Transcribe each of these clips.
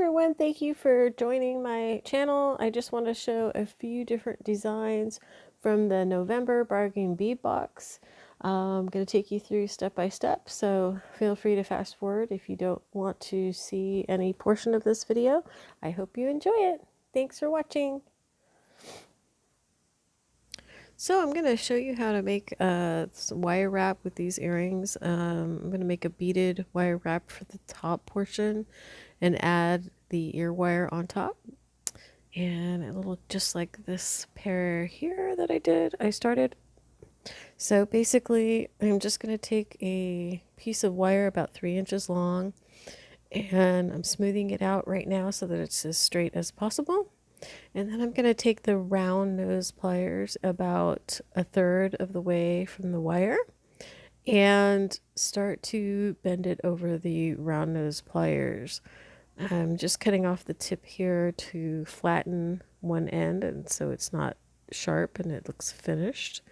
everyone, thank you for joining my channel. I just want to show a few different designs from the November Bargain Bead box. I'm going to take you through step by step, so feel free to fast forward if you don't want to see any portion of this video. I hope you enjoy it. Thanks for watching. So I'm going to show you how to make some wire wrap with these earrings. I'm going to make a beaded wire wrap for the top portion and add the ear wire on top. And it'll look just like this pair here that I started. So basically I'm just going to take a piece of wire about 3 inches long, and I'm smoothing it out right now so that it's as straight as possible. And then I'm going to take the round nose pliers about 1/3 of the way from the wire and start to bend it over the round nose pliers. I'm just cutting off the tip here to flatten one end, and so it's not sharp and it looks finished.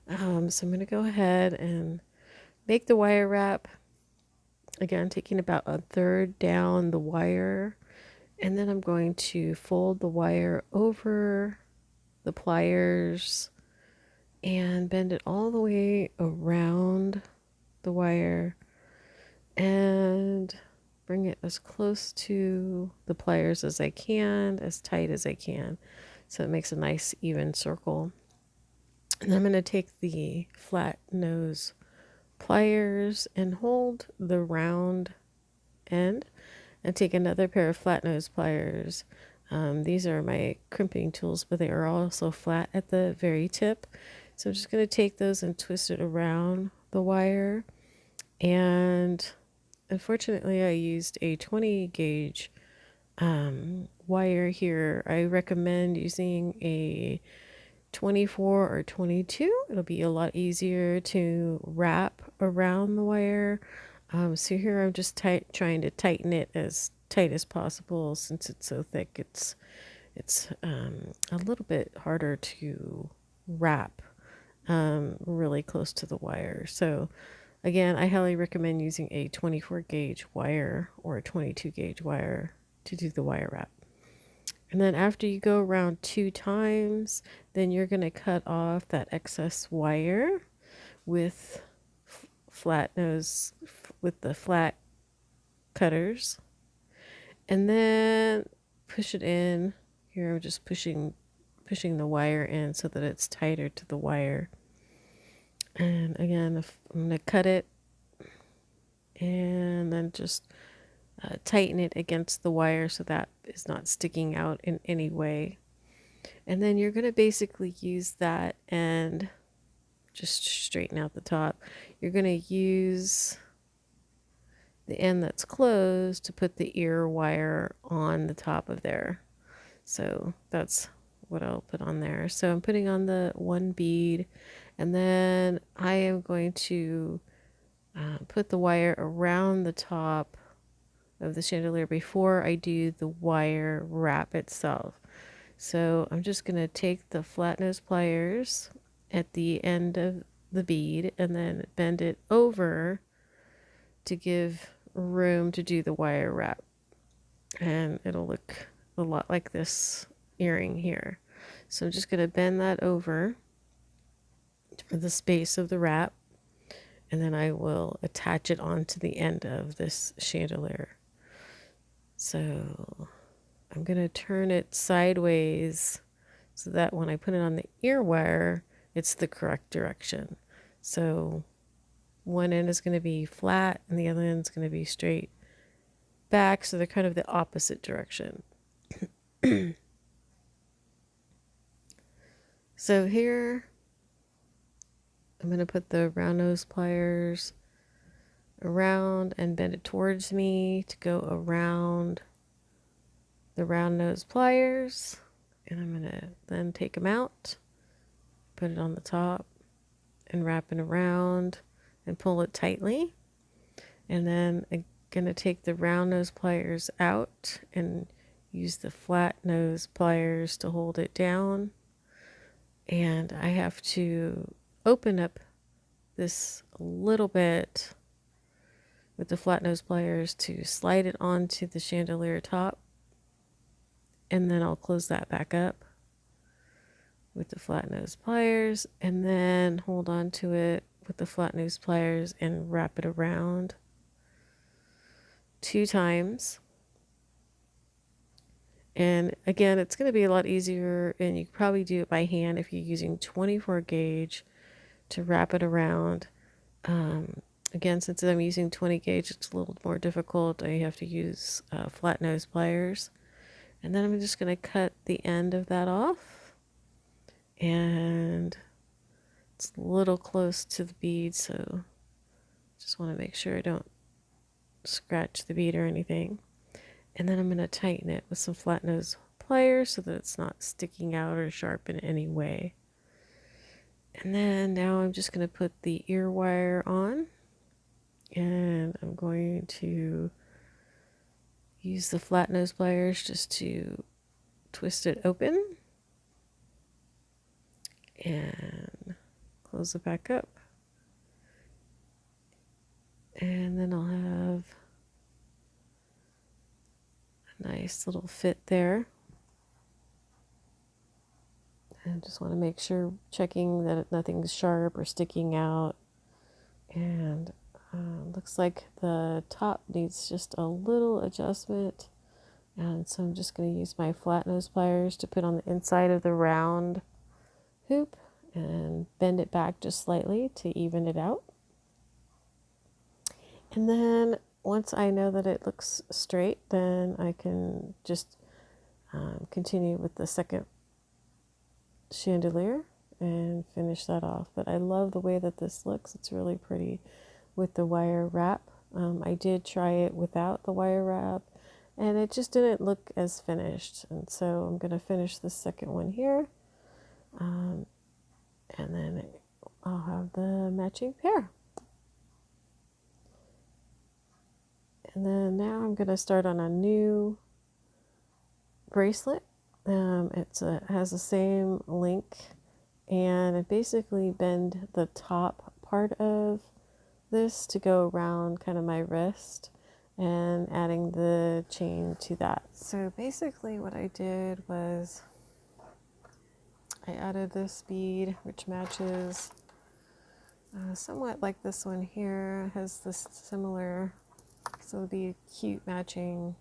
So I'm going to go ahead and make the wire wrap. Again, taking about 1/3 down the wire, and then I'm going to fold the wire over the pliers and bend it all the way around the wire and bring it as close to the pliers as I can, as tight as I can, so it makes a nice even circle. And I'm going to take the flat nose pliers and hold the round end and take another pair of flat nose pliers. These are my crimping tools, but they are also flat at the very tip. So I'm just going to take those and twist it around the wire. And unfortunately, I used a 20 gauge wire here. I recommend using a 24 or 22. It'll be a lot easier to wrap around the wire. So here I'm just trying to tighten it as tight as possible. Since it's so thick, it's a little bit harder to wrap really close to the wire. So again, I highly recommend using a 24 gauge wire or a 22 gauge wire to do the wire wrap. And then after you go around 2 times, then you're going to cut off that excess wire with with the flat cutters, and then push it in. Here I'm just pushing the wire in so that it's tighter to the wire. And again, I'm going to cut it and then just tighten it against the wire so that is not sticking out in any way. And then you're going to basically use that end, just straighten out the top. You're going to use the end that's closed to put the ear wire on the top of there. So that's what I'll put on there. So I'm putting on the 1 bead, and then I am going to put the wire around the top of the chandelier before I do the wire wrap itself. So I'm just going to take the flat nose pliers at the end of the bead and then bend it over to give room to do the wire wrap. And it'll look a lot like this earring here. So I'm just going to bend that over for the space of the wrap, and then I will attach it onto the end of this chandelier. So I'm going to turn it sideways so that when I put it on the ear wire, it's the correct direction. So one end is going to be flat and the other end is going to be straight back, so they're kind of the opposite direction. So here I'm going to put the round nose pliers around and bend it towards me to go around the round nose pliers, and I'm going to then take them out, put it on the top and wrap it around and pull it tightly. And then I'm going to take the round nose pliers out and use the flat nose pliers to hold it down. And I have to open up this a little bit with the flat nose pliers to slide it onto the chandelier top. and then I'll close that back up with the flat nose pliers, and then hold on to it with the flat nose pliers and wrap it around 2 times. And again, it's going to be a lot easier, and you can probably do it by hand if you're using 24 gauge to wrap it around. Again, since I'm using 20 gauge, it's a little more difficult. I have to use flat nose pliers. And then I'm just going to cut the end of that off. And it's a little close to the bead, so just want to make sure I don't scratch the bead or anything. And then I'm going to tighten it with some flat nose pliers so that it's not sticking out or sharp in any way. And then now I'm just going to put the ear wire on, and I'm going to use the flat nose pliers just to twist it open and close it back up. And then I'll have a nice little fit there. And just want to make sure, checking that nothing's sharp or sticking out. And looks like the top needs just a little adjustment. And so I'm just going to use my flat nose pliers to put on the inside of the round hoop and bend it back just slightly to even it out. And then once I know that it looks straight, then I can just continue with the second chandelier and finish that off. But I love the way that this looks. It's really pretty with the wire wrap. I did try it without the wire wrap, and it just didn't look as finished. And so I'm going to finish the second one here, and then I'll have the matching pair. And then now I'm going to start on a new bracelet. It has the same link, and I basically bend the top part of this to go around kind of my wrist and adding the chain to that. So basically what I did was I added this bead, which matches somewhat like this one here. It has this similar, so it'll be a cute matching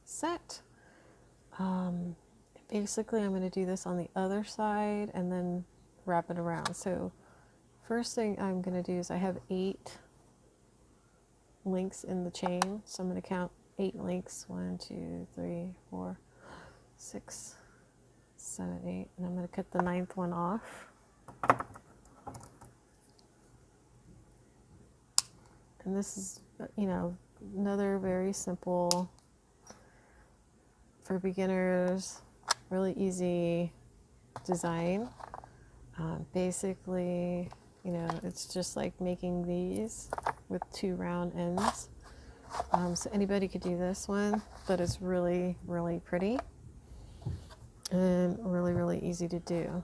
set. Basically I'm going to do this on the other side and then wrap it around. So first thing I'm going to do is I have 8 links in the chain, so I'm going to count 8 links. 1, 2, 3, 4, 6, 7, 8, and I'm going to cut the 9th one off. And this is, another very simple, for beginners, really easy design. Basically, it's just like making these with 2 round ends. So anybody could do this one, but it's really, really pretty and really, really easy to do.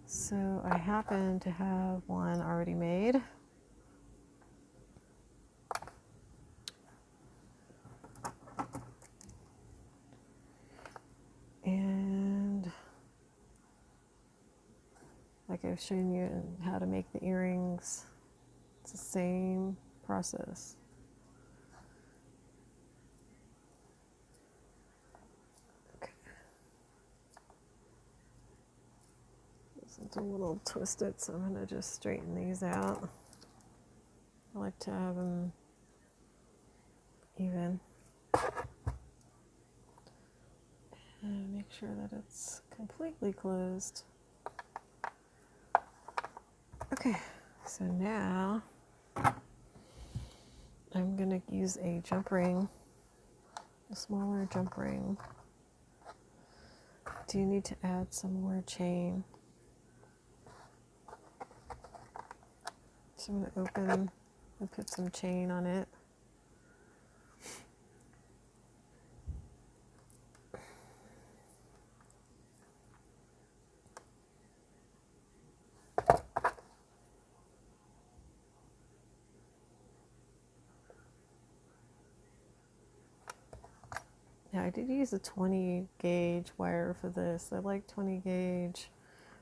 So I happen to have one already made. And like I've shown you how to make the earrings, it's the same process. Okay. This is a little twisted, so I'm going to just straighten these out. I like to have them even. And make sure that it's completely closed. Okay, so now I'm going to use a jump ring, a smaller jump ring. Do you need to add some more chain? So I'm going to open and put some chain on it. Yeah, I did use a 20 gauge wire for this. I like 20 gauge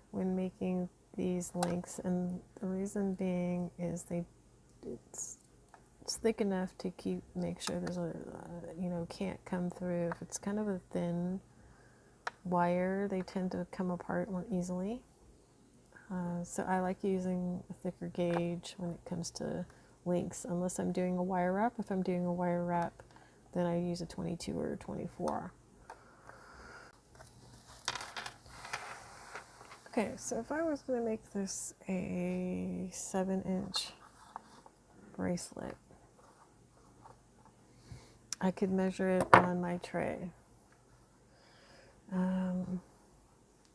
when making these links, and the reason being is it's thick enough to make sure there's a can't come through. If it's kind of a thin wire, they tend to come apart more easily. So I like using a thicker gauge when it comes to links, unless I'm doing a wire wrap. If I'm doing a wire wrap, then I use a 22 or a 24. Okay, so if I was going to make this a 7-inch bracelet, I could measure it on my tray.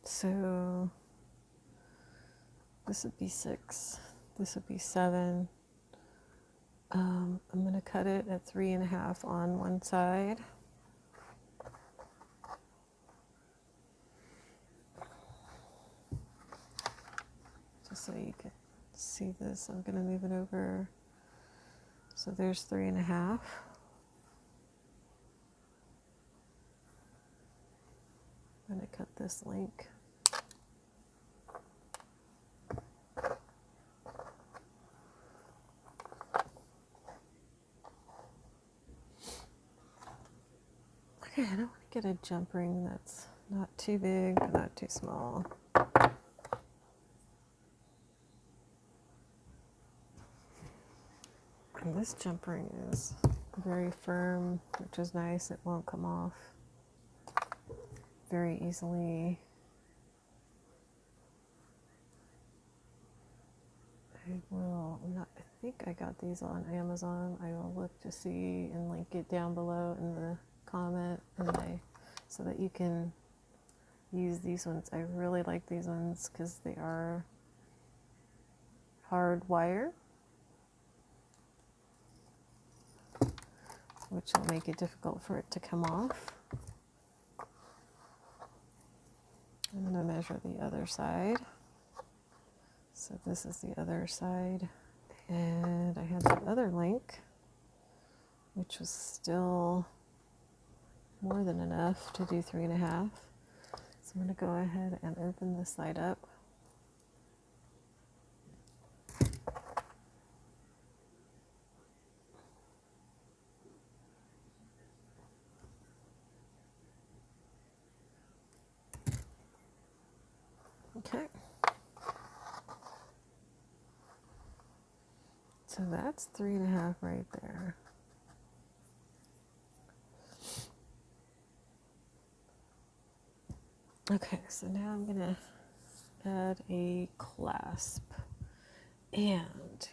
So this would be 6, this would be 7. I'm going to cut it at 3.5 on one side. Just so you can see this, I'm going to move it over. So there's 3.5. I'm going to cut this link. Okay, I don't want to get a jump ring that's not too big, but not too small. And this jump ring is very firm, which is nice. It won't come off very easily. I think I got these on Amazon. I will look to see and link it down below in the comment so that you can use these ones. I really like these ones because they are hard wire, which will make it difficult for it to come off. I'm going to measure the other side. So this is the other side. And I had the other link, which was still more than enough to do 3.5. So I'm going to go ahead and open this side up. Okay. So that's 3.5 right there. Okay, so now I'm going to add a clasp. And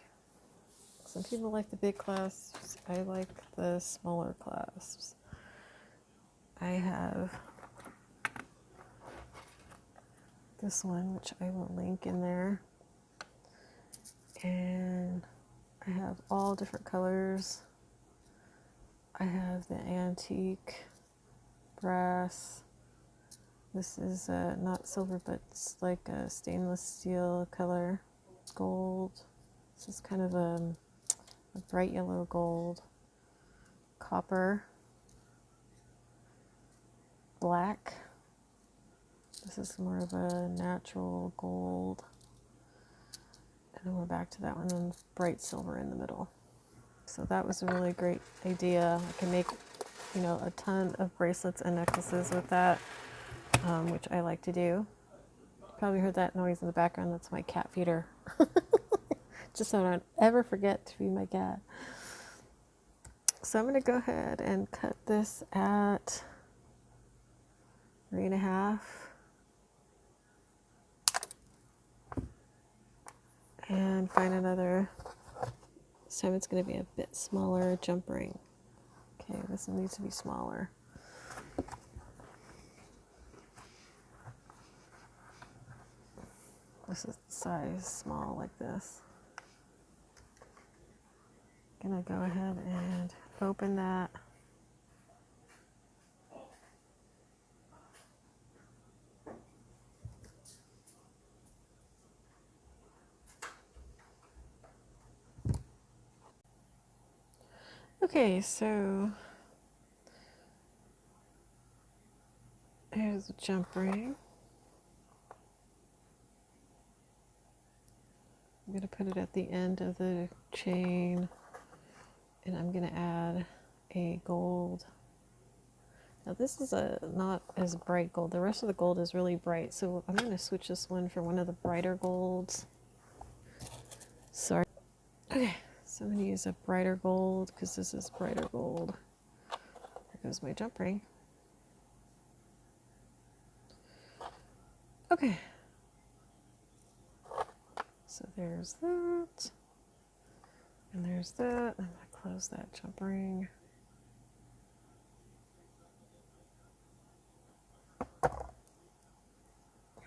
some people like the big clasps. I like the smaller clasps. I have this one, which I will link in there. And I have all different colors. I have the antique brass. This is not silver, but it's like a stainless steel color. Gold. This is kind of a bright yellow gold. Copper. Black. This is more of a natural gold. And then we're back to that one, and bright silver in the middle. So that was a really great idea. I can make, a ton of bracelets and necklaces with that, which I like to do. You probably heard that noise in the background. That's my cat feeder. Just so I don't ever forget to feed my cat. So I'm going to go ahead and cut this at 3.5. And find another, this time it's going to be a bit smaller jump ring. Okay, this one needs to be smaller. This is the size small like this. Gonna go ahead and open that. Okay, so goes the jump ring. I'm going to put it at the end of the chain, and I'm going to add a gold. Now this is a not as bright gold. The rest of the gold is really bright, so I'm going to switch this one for one of the brighter golds. Sorry. Okay, so I'm going to use a brighter gold because this is brighter gold. There goes my jump ring. Okay. So there's that. And there's that. I'm going to close that jump ring.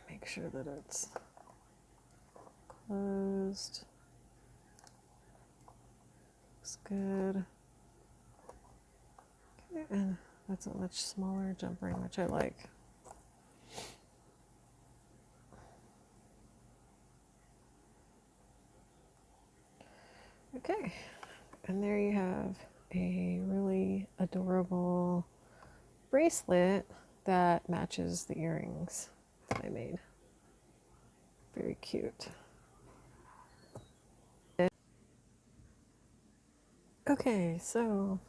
Make sure that it's closed. Looks good. Okay, and that's a much smaller jump ring, which I like. Okay, and there you have a really adorable bracelet that matches the earrings that I made. Very cute. Okay, so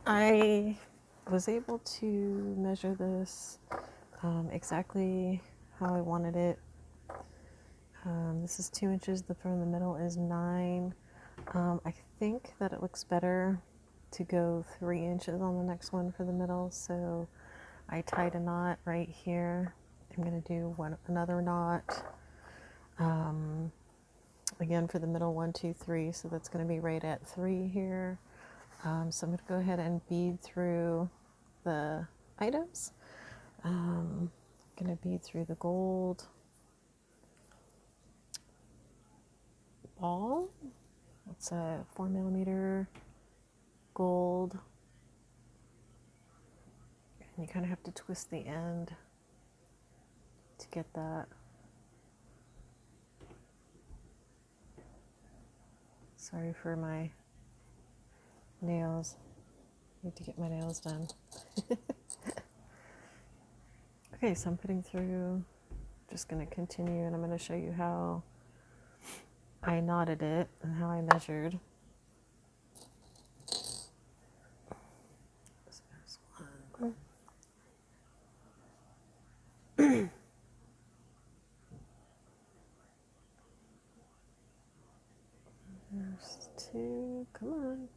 I was able to measure this exactly how I wanted it. This is 2 inches, the from the middle is 9. I think that it looks better to go 3 inches on the next one for the middle, so I tied a knot right here. I'm going to do another knot again for the middle, 1, 2, 3, so that's going to be right at 3 here. So I'm going to go ahead and bead through the items. I'm going to bead through the gold ball. It's a 4mm gold. And you kind of have to twist the end to get that. Sorry for my nails. I need to get my nails done. Okay, so I'm putting through, just going to continue, and I'm going to show you how I knotted it and how I measured. So there's one. There's 2. Come on.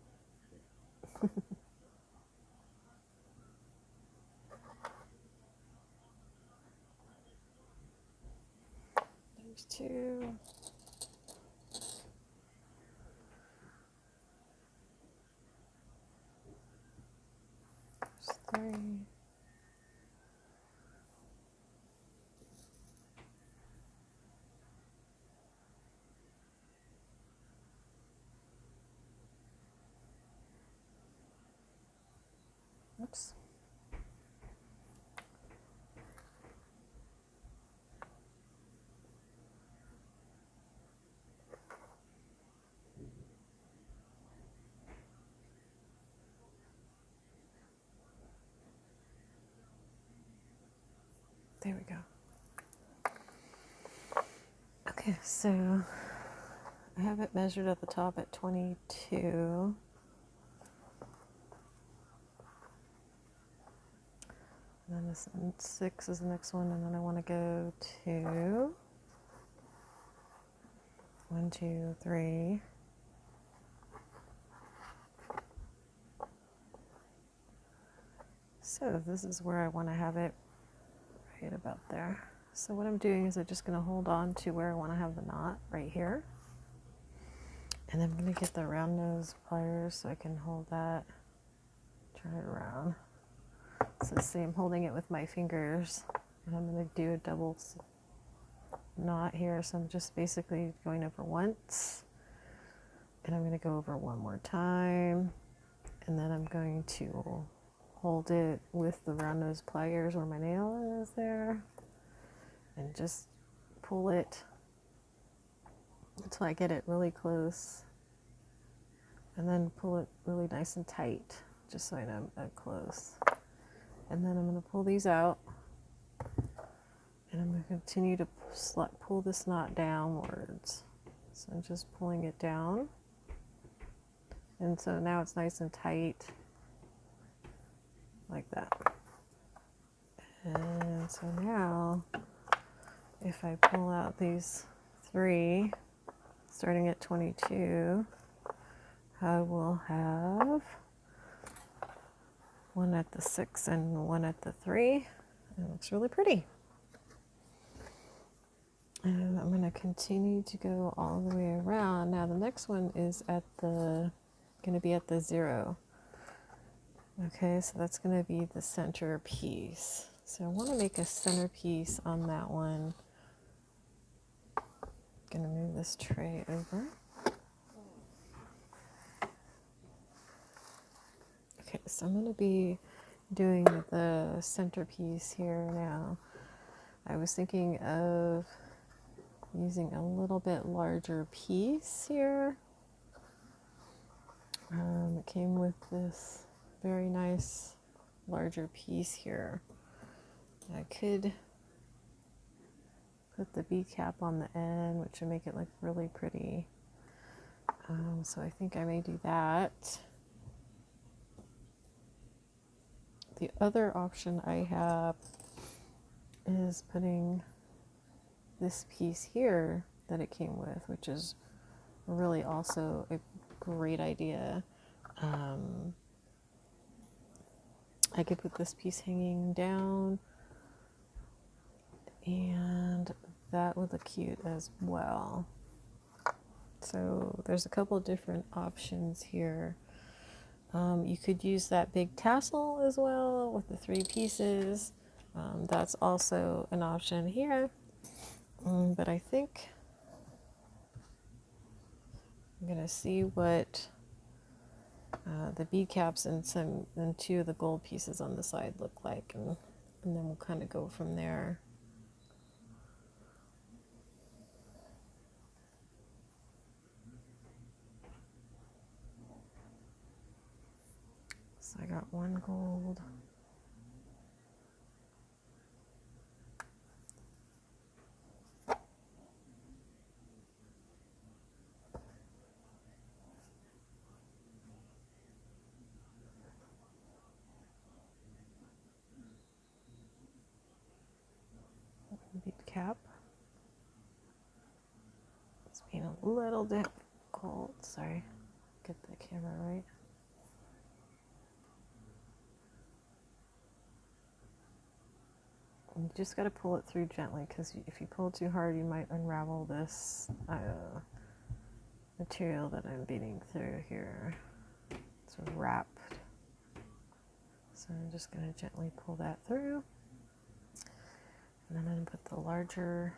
There's 2. There's 3. Oops. There we go. Okay, so I have it measured at the top at 22. And then this 6 is the next one, and then I want to go to 1, 2, 3. So this is where I want to have it, right about there. So what I'm doing is I'm just going to hold on to where I want to have the knot right here. And then I'm going to get the round nose pliers so I can hold that, turn it around. So see, I'm holding it with my fingers, and I'm going to do a double knot here. So I'm just basically going over once, and I'm going to go over one more time, and then I'm going to hold it with the round nose pliers where my nail is there, and just pull it until I get it really close, and then pull it really nice and tight, just so I know I'm close. And then I'm going to pull these out, And I'm going to continue to pull this knot downwards. So I'm just pulling it down. And so now it's nice and tight, like that. And so now, if I pull out these 3, starting at 22, I will have 1 at the 6 and 1 at the 3. It looks really pretty. And I'm going to continue to go all the way around. Now the next one is going to be at the 0. Okay, so that's going to be the center piece. So I want to make a center piece on that one. I'm going to move this tray over. Okay, so I'm going to be doing the centerpiece here now. I was thinking of using a little bit larger piece here. It came with this very nice larger piece here. I could put the bead cap on the end, which would make it look really pretty. So I think I may do that. The other option I have is putting this piece here that it came with, which is really also a great idea. I could put this piece hanging down, and that would look cute as well. So there's a couple different options here. You could use that big tassel as well with the 3 pieces. That's also an option here. But I think I'm going to see what the bead caps and 2 of the gold pieces on the side look like, and then we'll kind of go from there. So I got 1 gold. Bead cap. It's being a little difficult. Sorry, get the camera right. You just got to pull it through gently, because if you pull too hard, you might unravel this material that I'm beading through here. It's wrapped. So I'm just going to gently pull that through. And then I'm going to put the larger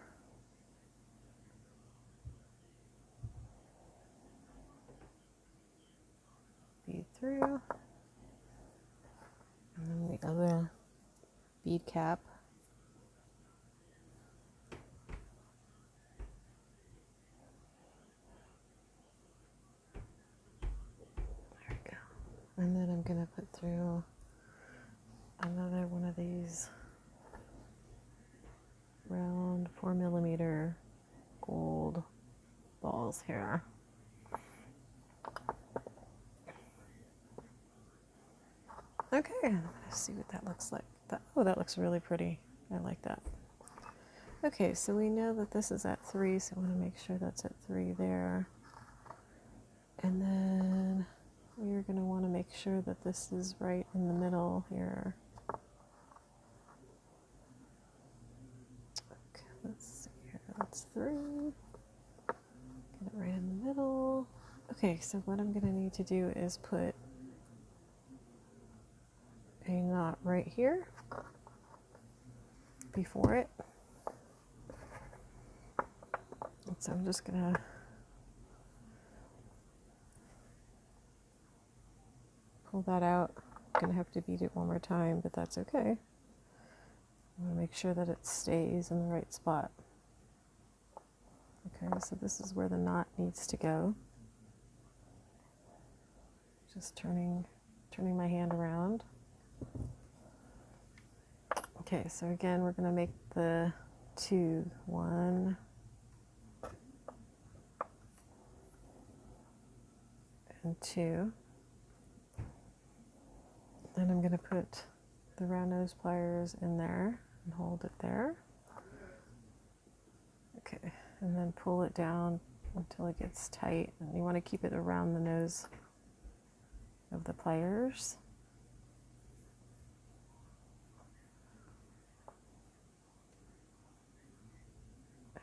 bead through. And then the other bead cap. There we go. And then I'm going to put through another one of these round 4mm gold balls here. Okay, I'm gonna see what that looks like. Oh, that looks really pretty. I like that. Okay, so we know that this is at 3, so I want to make sure that's at 3 there. And then we're going to want to make sure that this is right in the middle here. Okay, let's see here. That's 3. Get it right in the middle. Okay, so what I'm going to need to do is put a knot right here before it. And so I'm just going to pull that out. I'm going to have to beat it one more time, but that's okay. I'm going to make sure that it stays in the right spot. Okay, so this is where the knot needs to go. Just turning my hand around. Okay, so again, we're going to make the 2, 1, and 2. Then I'm going to put the round nose pliers in there and hold it there. Okay, and then pull it down until it gets tight. And you want to keep it around the nose of the pliers.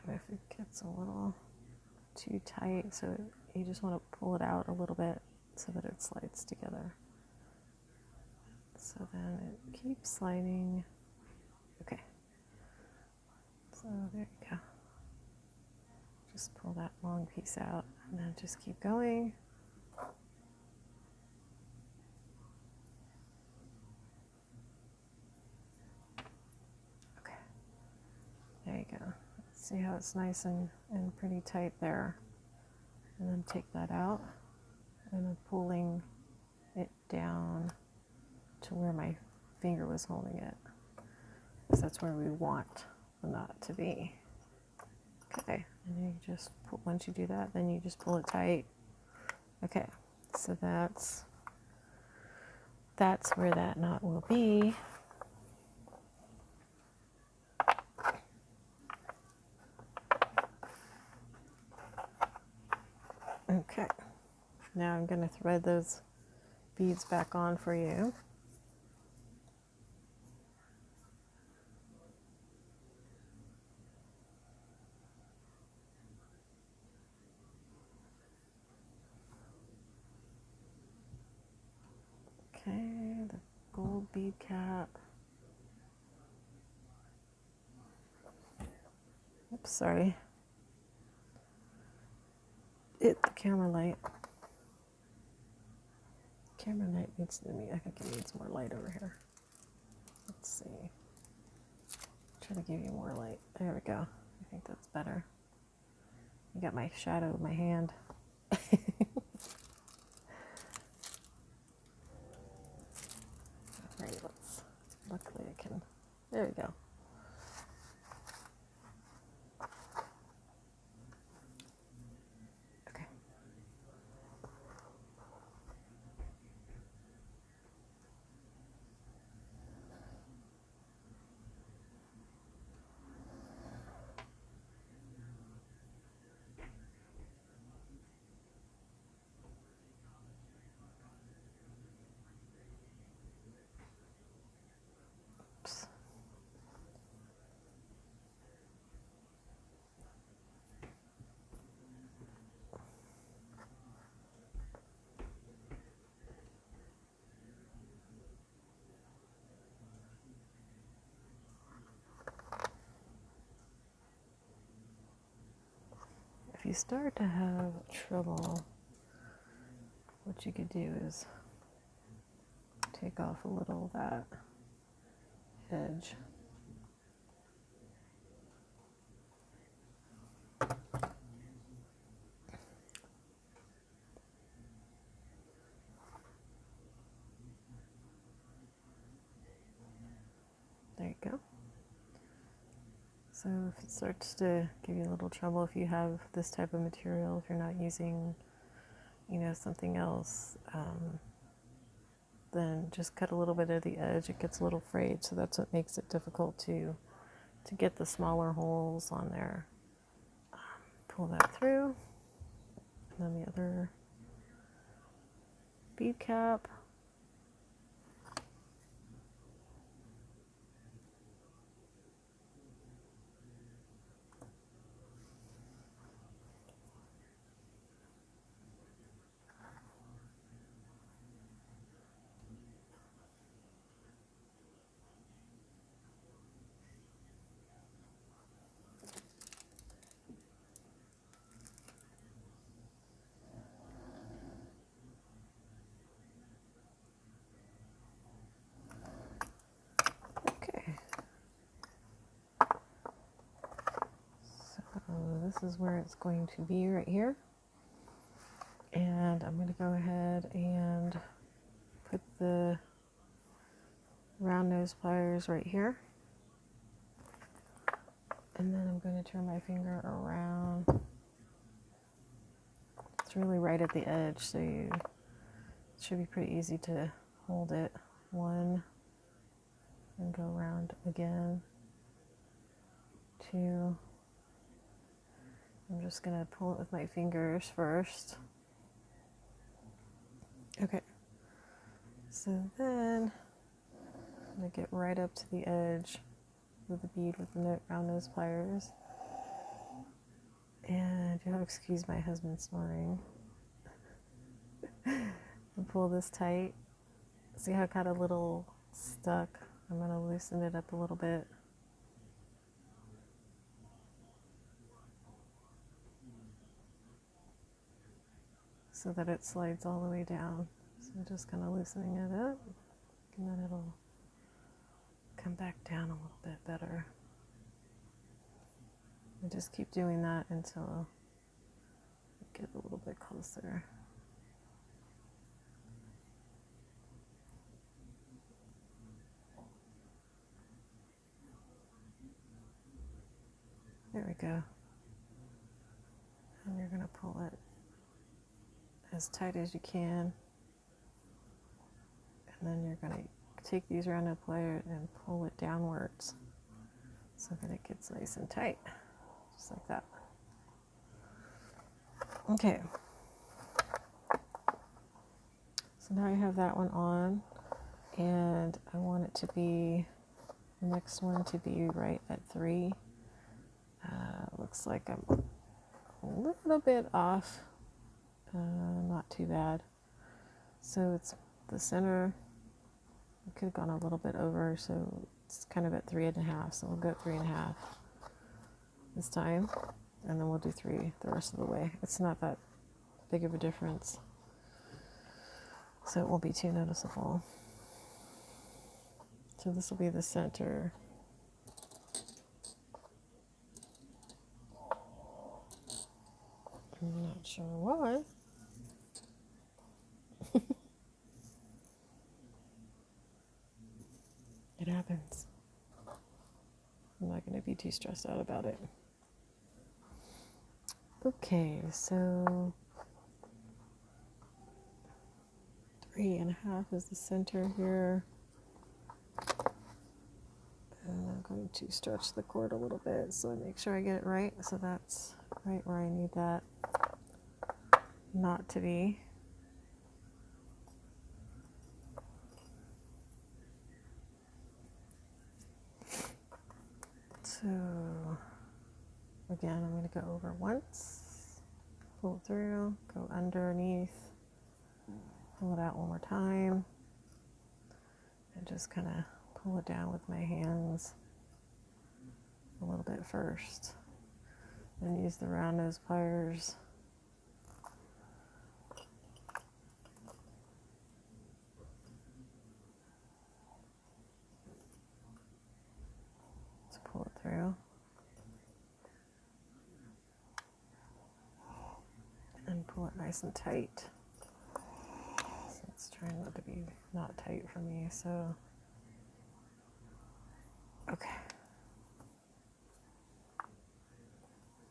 And if it gets a little too tight, so you just want to pull it out a little bit so that it slides together. So then it keeps sliding. Okay. So there you go. Just pull that long piece out and then just keep going. Okay. There you go. See how it's nice and pretty tight there. And then take that out and I'm pulling it down to where my finger was holding it, because that's where we want the knot to be. Okay, and you just pull, once you do that, then you just pull it tight. Okay, so that's where that knot will be. Okay, now I'm going to thread those beads back on for you. Okay, the gold bead cap. Oops, sorry. Hit the camera light. Camera light needs to be, I think it needs more light over here. Let's see. Try to give you more light. There we go. I think that's better. You got my shadow of my hand. Alright, luckily I can, there we go. Okay. Oops. If you start to have trouble, what you could do is take off a little of that edge. There you go. So if it starts to give you a little trouble, if you have this type of material, if you're not using, something else, then just cut a little bit of the edge. It gets a little frayed, so that's what makes it difficult to get the smaller holes on there. Pull that through, and then the other bead cap. This is where it's going to be right here. And I'm going to go ahead and put the round nose pliers right here. And then I'm going to turn my finger around. It's really right at the edge, so it should be pretty easy to hold it. One, and go around again. Two. I'm just going to pull it with my fingers first. Okay. So then I'm going to get right up to the edge with the bead with the round nose pliers. And you'll excuse my husband snoring. And pull this tight. See how it got a little stuck? I'm going to loosen it up a little bit. So that it slides all the way down. So I'm just kind of loosening it up, and then it'll come back down a little bit better. And just keep doing that until I get a little bit closer. There we go. And you're going to pull it as tight as you can. And then you're going to take these rounded pliers and pull it downwards so that it gets nice and tight, just like that. Okay. So now I have that one on, and I want it to be, the next one to be right at 3. Looks like I'm a little bit off, not too bad. So it's the center, I could have gone a little bit over, so it's kind of at 3.5, so we'll go at 3.5 this time, and then we'll do 3 the rest of the way. It's not that big of a difference, so it won't be too noticeable. So this will be the center. I'm not sure why. It happens. I'm not going to be too stressed out about it. Okay, so 3.5 is the center here. And I'm going to stretch the cord a little bit so I make sure I get it right. So that's right where I need that knot to be. So again, I'm going to go over once, pull it through, go underneath, pull it out one more time, and just kind of pull it down with my hands a little bit first. Then use the round nose pliers to pull it through. And pull it nice and tight. So it's trying not to be not tight for me, so okay.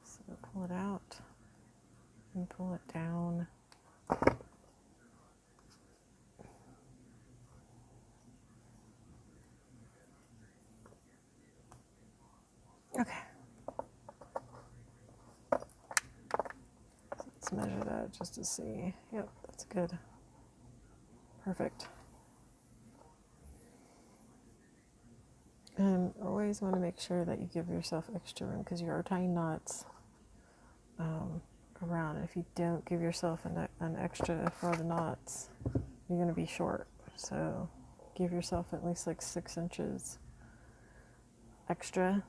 So pull it out and pull it down. Okay. Let's measure that just to see. Yep, that's good. Perfect. And always want to make sure that you give yourself extra room because you are tying knots around. If you don't give yourself an extra for the knots, you're going to be short. So give yourself at least like 6 inches extra.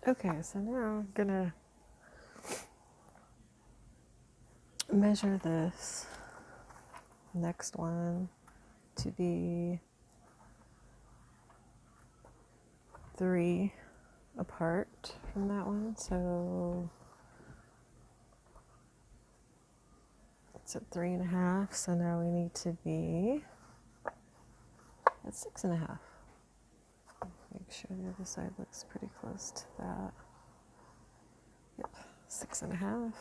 Okay, so now I'm gonna measure this next one to be 3 apart from that one. So it's at 3.5. So now we need to be at 6.5. Make sure the other side looks pretty close to that. Yep, 6.5.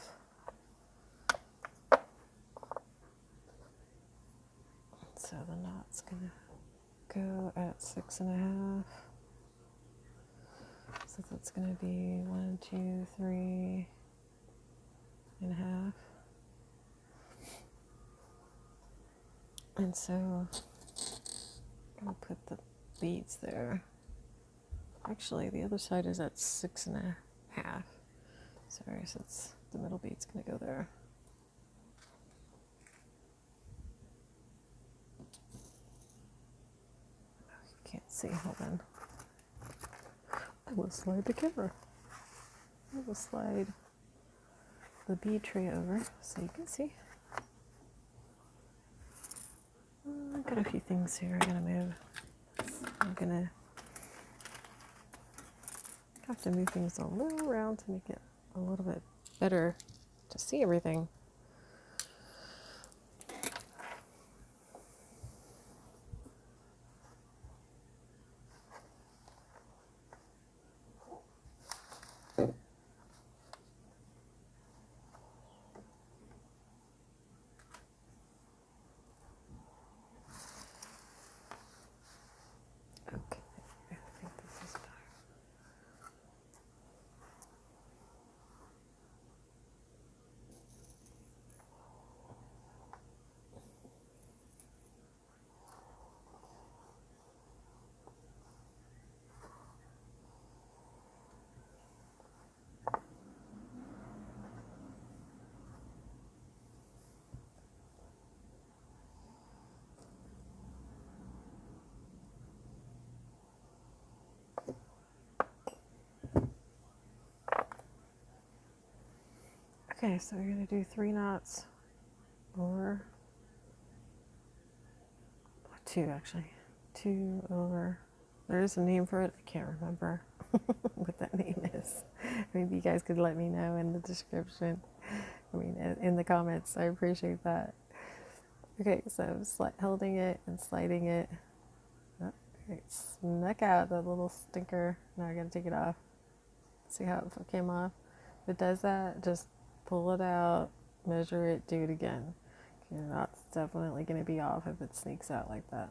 So the knot's gonna go at 6.5. So that's gonna be 1, 2, 3.5. And so I'm gonna put the beads there. Actually, the other side is at 6.5. Sorry, so it's the middle bead's gonna go there. You can't see, hold on. I will slide the camera. I will slide the bead tray over so you can see. I've got a few things here I gotta move. I'm gonna have to move things a little around to make it a little bit better to see everything. Okay, I think this is better. Okay, so we're gonna do 3 knots, or 2 actually. 2 over, there's a name for it, I can't remember what that name is. Maybe you guys could let me know in the description. I mean, in the comments, I appreciate that. Okay, so I'm holding it and sliding it. Oh, okay, snuck out that little stinker. Now I gotta take it off. See how it came off? If it does that, just pull it out, measure it, do it again. Your knot's definitely gonna be off if it sneaks out like that.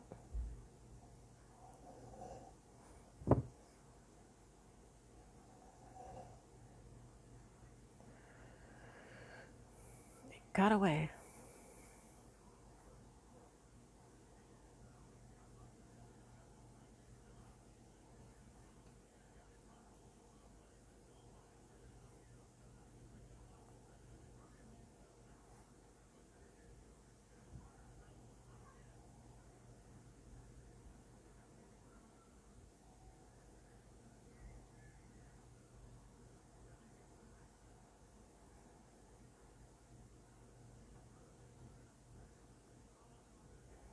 It got away.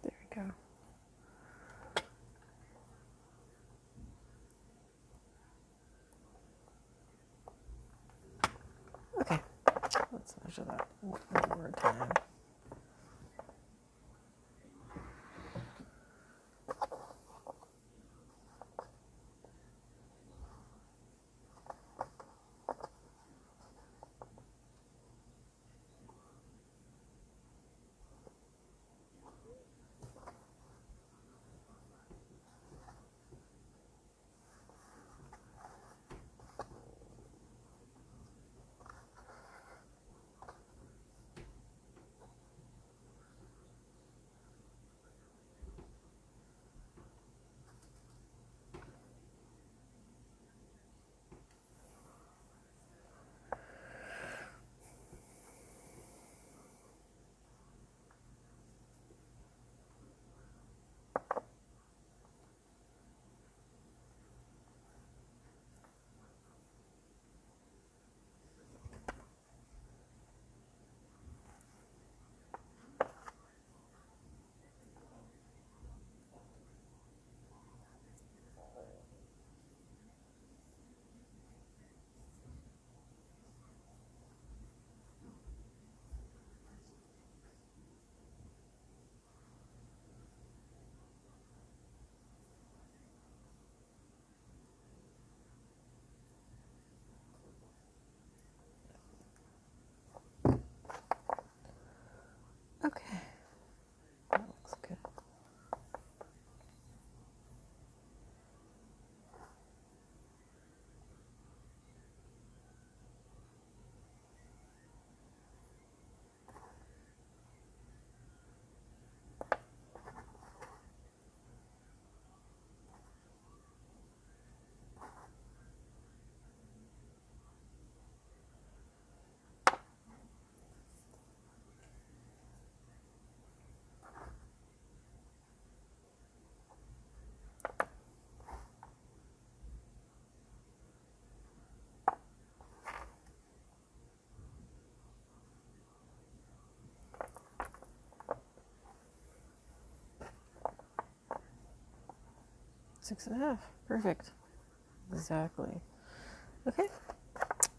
There we go. Okay, let's measure that one more time. 6.5. Perfect. Exactly. Okay.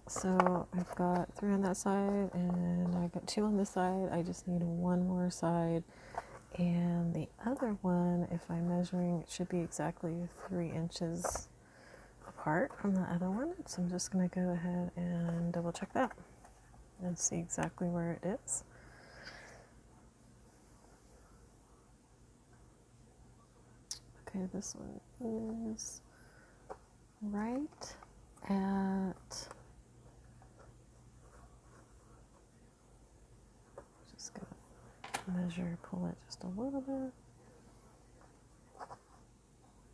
So I've got 3 on that side and I got 2 on this side. I just need 1 more side. And the other one, if I'm measuring, it should be exactly 3 inches apart from the other one. So I'm just going to go ahead and double check that and see exactly where it is. Okay, this one is right at, just gonna measure, pull it just a little bit.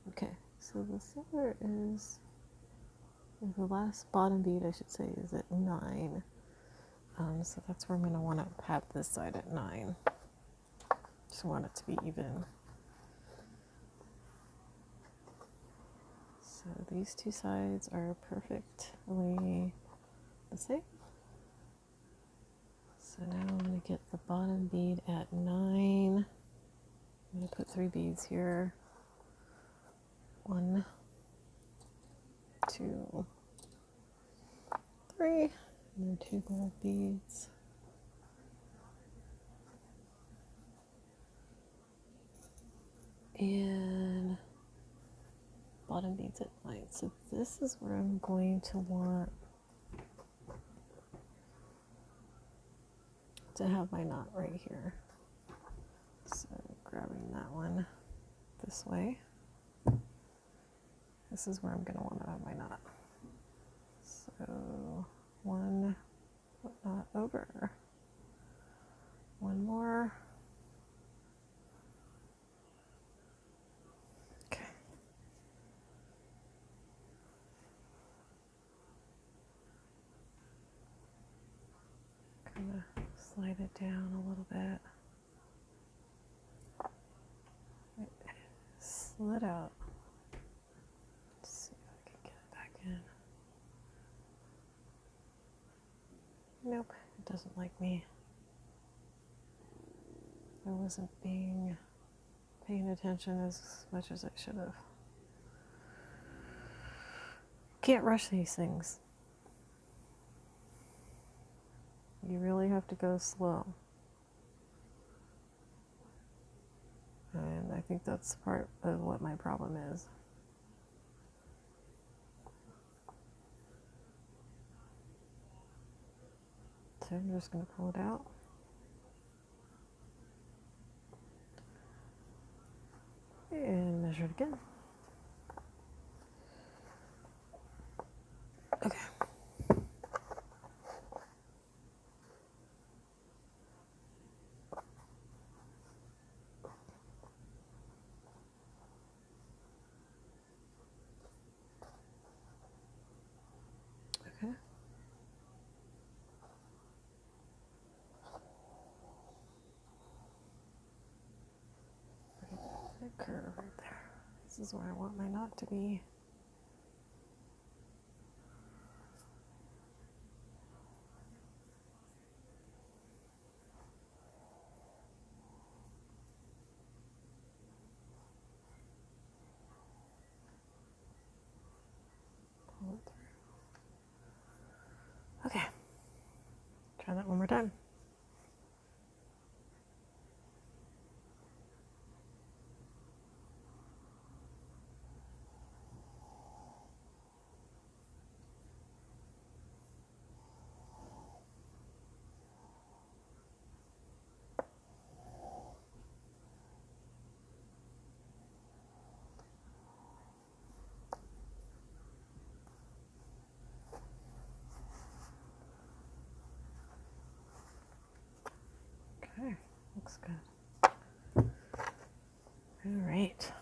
Okay, so the center is, the last bottom bead I should say is at 9. So that's where I'm going to want to have this side at 9. Just want it to be even. So these 2 sides are perfectly the same. So now I'm going to get the bottom bead at 9. I'm going to put 3 beads here. 1, 2, 3, and then 2 gold beads. And bottom beads at 9. So this is where I'm going to want to have my knot right here. So grabbing that one this way. This is where I'm going to want to have my knot. So 1 knot over. 1 more. Okay. Kind of slide it down a little bit. It slid out. Let's see if I can get it back in. Nope, it doesn't like me. I wasn't paying attention as much as I should have. Can't rush these things. You really have to go slow. And I think that's part of what my problem is. So I'm just going to pull it out. And measure it again. Okay. Okay. That curve right there. This is where I want my knot to be. Pull it through. Okay. Try that one more time. Okay, looks good. All right.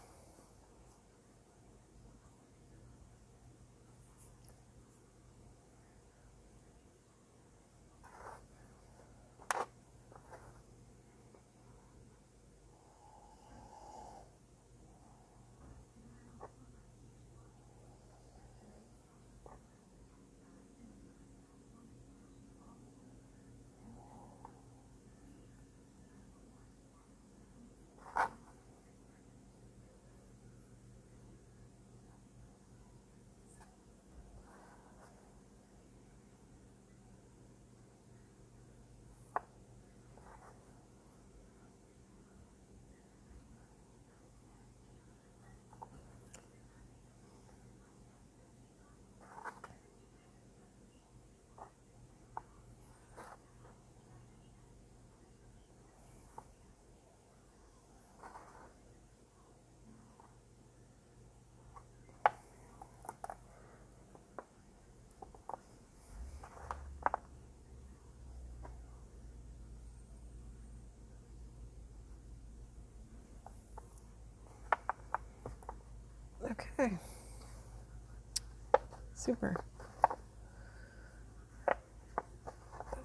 Super.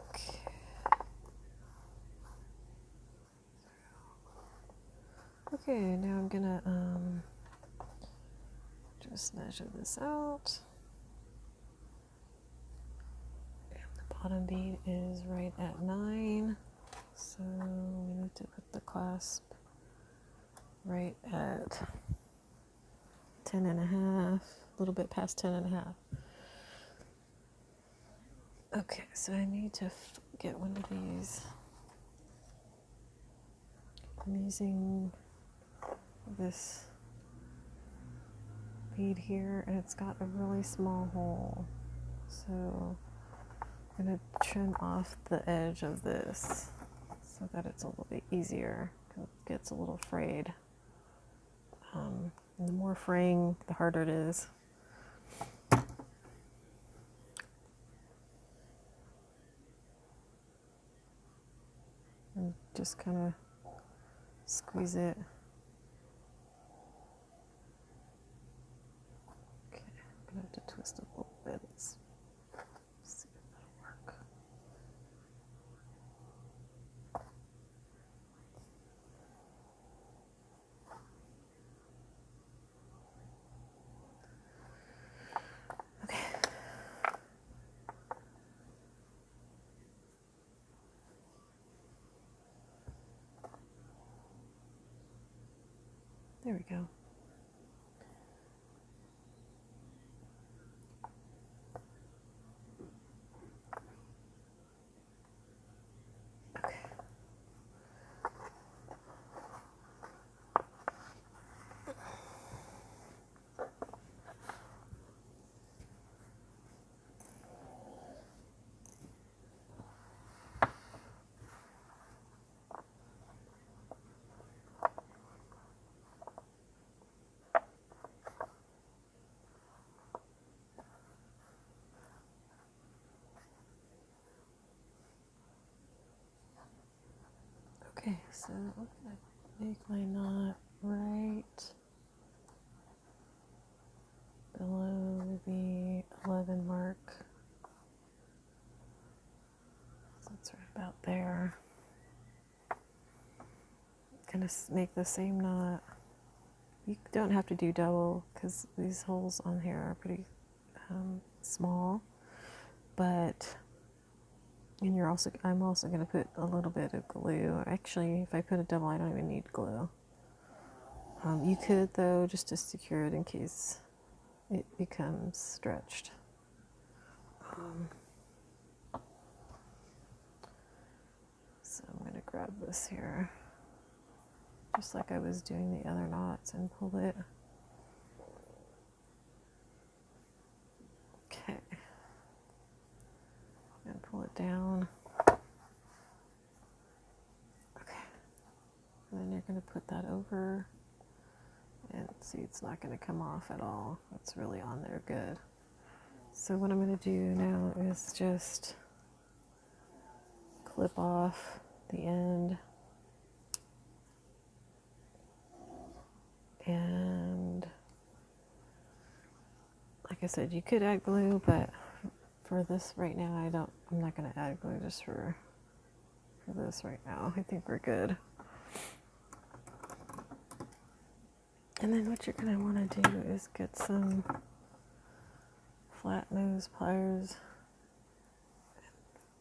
Okay. Okay, now I'm gonna just measure this out. And the bottom bead is right at 9. So we need to put the clasp right at 10 and a half, a little bit past 10 and a half. Okay, so I need to get one of these. I'm using this bead here, and it's got a really small hole. So I'm going to trim off the edge of this so that it's a little bit easier, because it gets a little frayed. And the more fraying, the harder it is. And just kind of squeeze it. Okay, I'm going to have to twist it a little bit. Let's see if that'll work. Okay. There we go. Okay. Okay, so I'm gonna make my knot right below the 11 mark. So it's right about there. Gonna make the same knot. You don't have to do double because these holes on here are pretty small, but and I'm also going to put a little bit of glue. Actually, if I put a double, I don't even need glue. You could, though, just to secure it in case it becomes stretched. So I'm going to grab this here, just like I was doing the other knots, and pull it. Okay. And pull it down. Okay. And then you're going to put that over. And see, it's not going to come off at all. It's really on there good. So what I'm going to do now is just clip off the end. And like I said, you could add glue, but for this right now, I'm not going to add glue just for this right now. I think we're good. And then what you're going to want to do is get some flat nose pliers,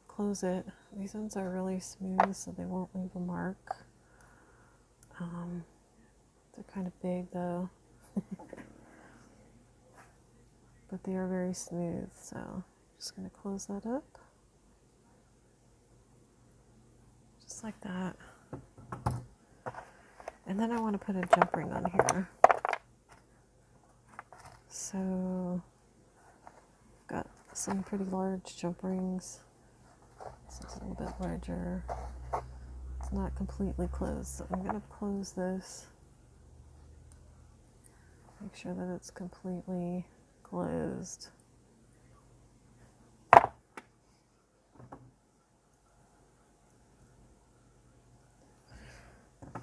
close it. These ones are really smooth, so they won't leave a mark. They're kind of big though, but they are very smooth, so I'm just going to close that up, just like that. And then I want to put a jump ring on here. So I've got some pretty large jump rings. This is a little bit larger. It's not completely closed, so I'm going to close this. Make sure that it's completely closed.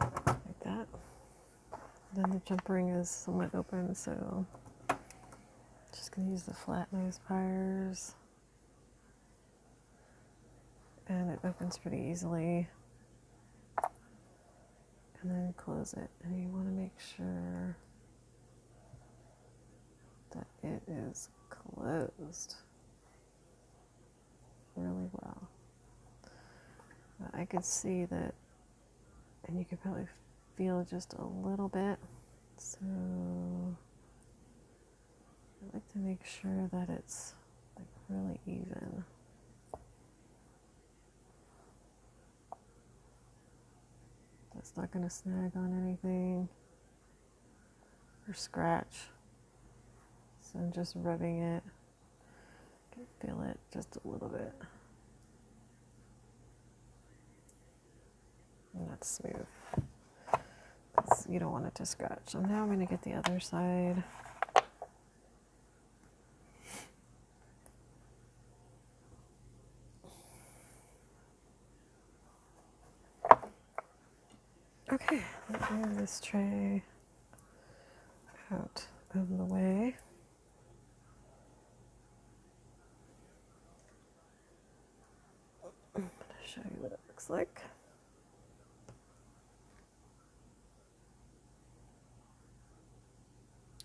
Like that. Then the jump ring is somewhat open, so just just going to use the flat nose pliers. And it opens pretty easily. And then close it. And you want to make sure that it is closed really well. But I could see that, and you could probably feel just a little bit. So I like to make sure that it's like really even. It's not going to snag on anything or scratch. So I'm just rubbing it. I can feel it just a little bit. And that's smooth. You don't want it to scratch. So now I'm going to get the other side. Okay, let's move this tray out of the way. I'm going to show you what it looks like.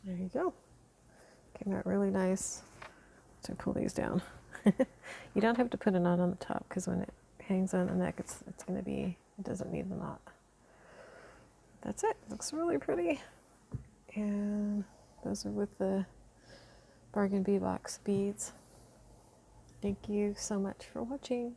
There you go. Came out really nice. So pull these down. You don't have to put a knot on the top because when it hangs on the neck, it's going to be, it doesn't need the knot. That's it. Looks really pretty. And those are with the Bargain Bead Box beads. Thank you so much for watching.